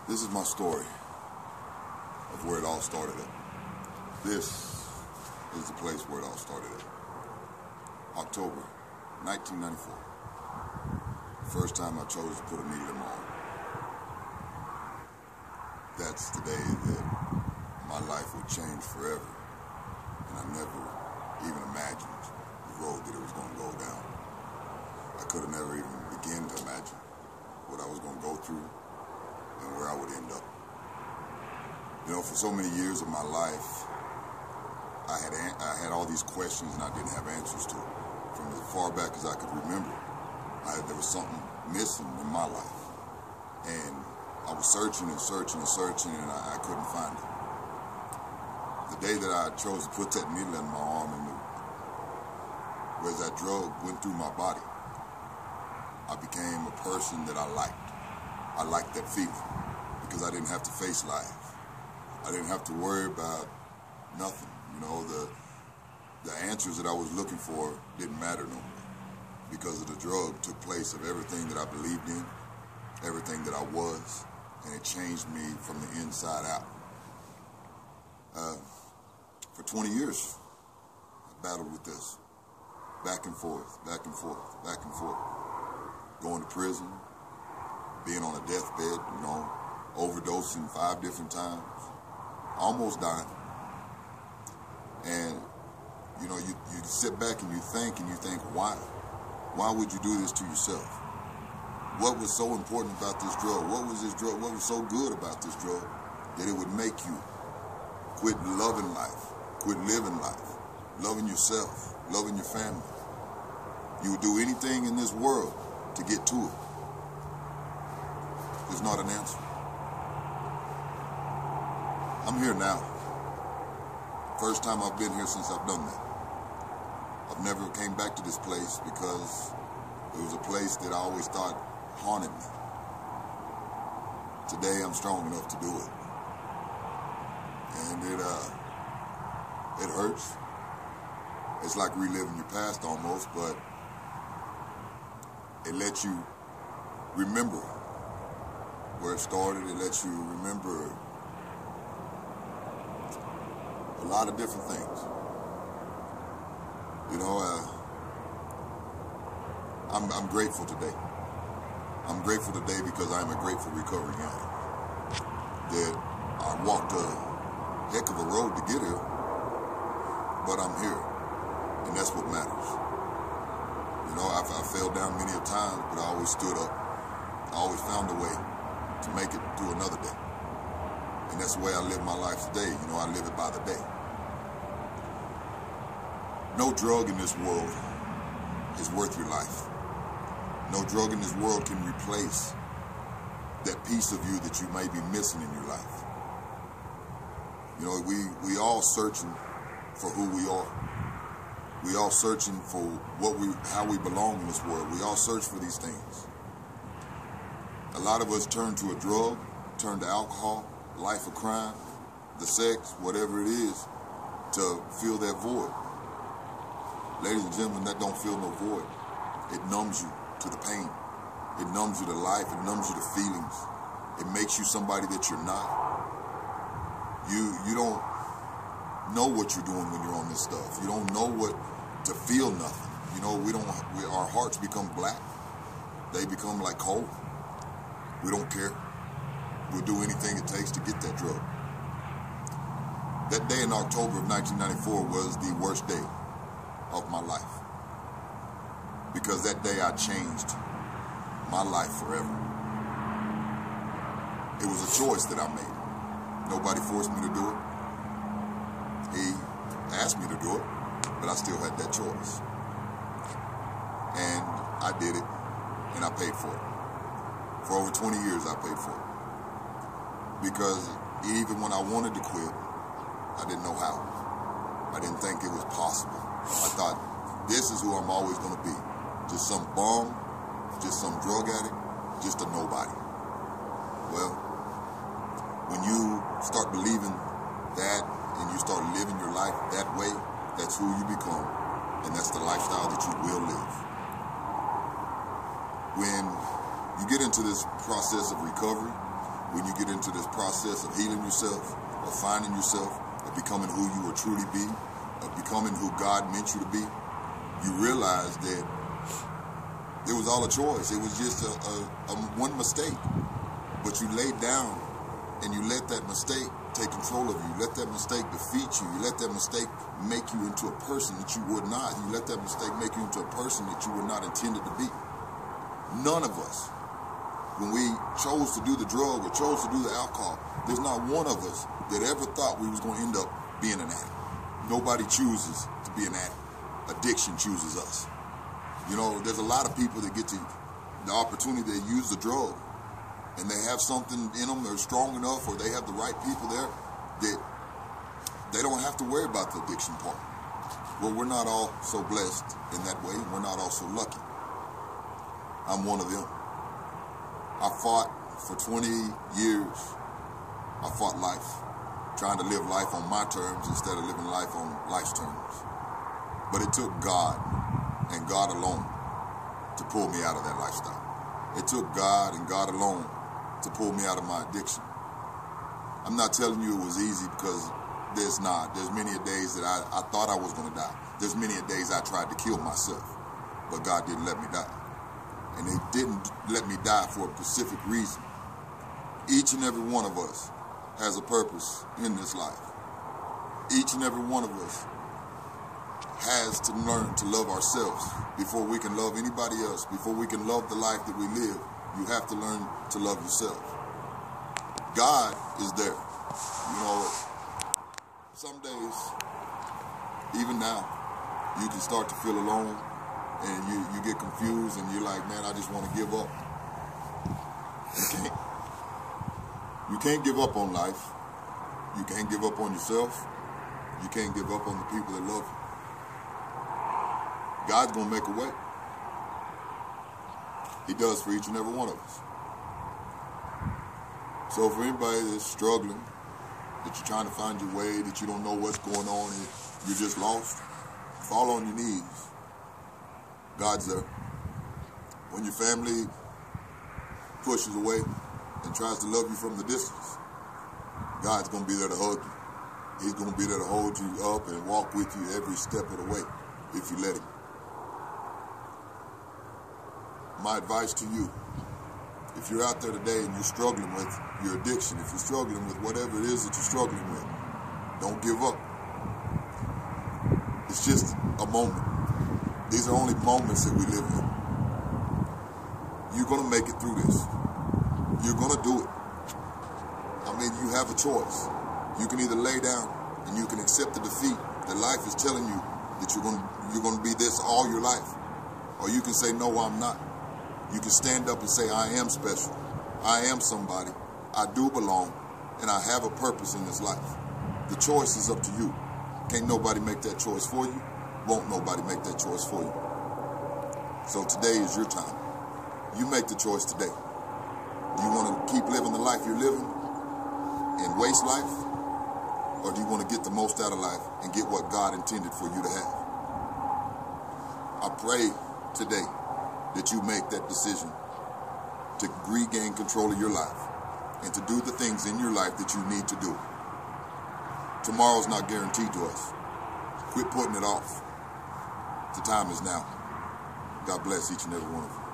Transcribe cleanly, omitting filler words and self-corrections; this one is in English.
This is my story of where it all started at. This is the place where it all started at. October 1994. First time I chose to put a needle in my arm. That's the day that my life would change forever. And I never even imagined the road that it was going to go down. I could have never even begun to imagine what I was going to go through and where I would end up. You know, for so many years of my life, I had all these questions and I didn't have answers to. From as far back as I could remember, there was something missing in my life. And I was searching and searching and searching, and I couldn't find it. The day that I chose to put that needle in my arm and where that drug went through my body, I became a person that I liked. I liked that feeling because I didn't have to face life. I didn't have to worry about nothing. You know, the answers that I was looking for didn't matter no more because of the drug took place of everything that I believed in, everything that I was, and it changed me from the inside out. For 20 years, I battled with this, back and forth, back and forth, back and forth. Going to prison, being on a deathbed, you know, overdosing 5 different times, almost dying. And, you know, you sit back and you think why? Why would you do this to yourself? What was so important about this drug? What was this drug? What was so good about this drug that it would make you quit loving life, quit living life, loving yourself, loving your family? You would do anything in this world to get to it. There's not an answer. I'm here now. First time I've been here since I've done that. I've never came back to this place because it was a place that I always thought haunted me. Today I'm strong enough to do it. And it hurts. It's like reliving your past almost, but it lets you remember where it started. It lets you remember a lot of different things. You know, I'm grateful today. I'm grateful today because I'm a grateful recovering addict. That I walked a heck of a road to get here, but I'm here, and that's what matters. You know, I fell down many a time, but I always stood up. I always found a way to make it through another day. And that's the way I live my life today. You know, I live it by the day. No drug in this world is worth your life. No drug in this world can replace that piece of you that you may be missing in your life. You know, we all searching for who we are. We all searching for how we belong in this world. We all search for these things. A lot of us turn to a drug, turn to alcohol, life of crime, the sex, whatever it is, to fill that void. Ladies and gentlemen, that don't fill no void. It numbs you to the pain. It numbs you to life. It numbs you to feelings. It makes you somebody that you're not. You don't know what you're doing when you're on this stuff. You don't know what to feel nothing. You know, our hearts become black. They become like coal. We don't care. We'll do anything it takes to get that drug. That day in October of 1994 was the worst day of my life. Because that day I changed my life forever. It was a choice that I made. Nobody forced me to do it. He asked me to do it, but I still had that choice. And I did it, and I paid for it. For over 20 years, I paid for it. Because even when I wanted to quit, I didn't know how. I didn't think it was possible. I thought, this is who I'm always going to be. Just some bum, just some drug addict, just a nobody. Well, when you start believing that and you start living your life that way, that's who you become, and that's the lifestyle that you will live. When you get into this process of recovery, when you get into this process of healing yourself, of finding yourself, of becoming who you will truly be, of becoming who God meant you to be, you realize that it was all a choice. It was just a one mistake. But you laid down and you let that mistake take control of you. Let that mistake defeat you. You let that mistake make you into a person that you would not. You let that mistake make you into a person that you were not intended to be. None of us, when we chose to do the drug or chose to do the alcohol, there's not one of us that ever thought we was going to end up being an addict. Nobody chooses to be an addict. Addiction chooses us. You know, there's a lot of people that get the opportunity to use the drug, and they have something in them, they're strong enough, or they have the right people there, that they don't have to worry about the addiction part. Well, we're not all so blessed in that way, and we're not all so lucky. I'm one of them. I fought for 20 years. I fought life, trying to live life on my terms instead of living life on life's terms. But it took God and God alone to pull me out of that lifestyle. It took God and God alone to pull me out of my addiction. I'm not telling you it was easy, because there's not. There's many a days that I thought I was going to die. There's many a days I tried to kill myself, but God didn't let me die. And He didn't let me die for a specific reason. Each and every one of us has a purpose in this life. Each and every one of us has to learn to love ourselves before we can love anybody else. Before we can love the life that we live, you have to learn to love yourself. God is there. You know, some days, even now, you can start to feel alone, and you get confused, and you're like, man, I just want to give up. You can't. You can't give up on life. You can't give up on yourself. You can't give up on the people that love you. God's going to make a way. He does for each and every one of us. So for anybody that's struggling, that you're trying to find your way, that you don't know what's going on, and you're just lost, fall on your knees. God's there. When your family pushes away and tries to love you from the distance, God's going to be there to hug you. He's going to be there to hold you up and walk with you every step of the way if you let Him. My advice to you, if you're out there today and you're struggling with your addiction, if you're struggling with whatever it is that you're struggling with, don't give up. It's just a moment. These are only moments that we live in. You're going to make it through this. You're going to do it. I mean, you have a choice. You can either lay down and you can accept the defeat that life is telling you that you're going to be this all your life, or you can say, no, I'm not. You can stand up and say, I am special. I am somebody. I do belong, and I have a purpose in this life. The choice is up to you. Can't nobody make that choice for you. Won't nobody make that choice for you. So today is your time. You make the choice today. Do you want to keep living the life you're living and waste life? Or do you want to get the most out of life and get what God intended for you to have? I pray today that you make that decision to regain control of your life and to do the things in your life that you need to do. Tomorrow's not guaranteed to us. Quit putting it off. The time is now. God bless each and every one of you.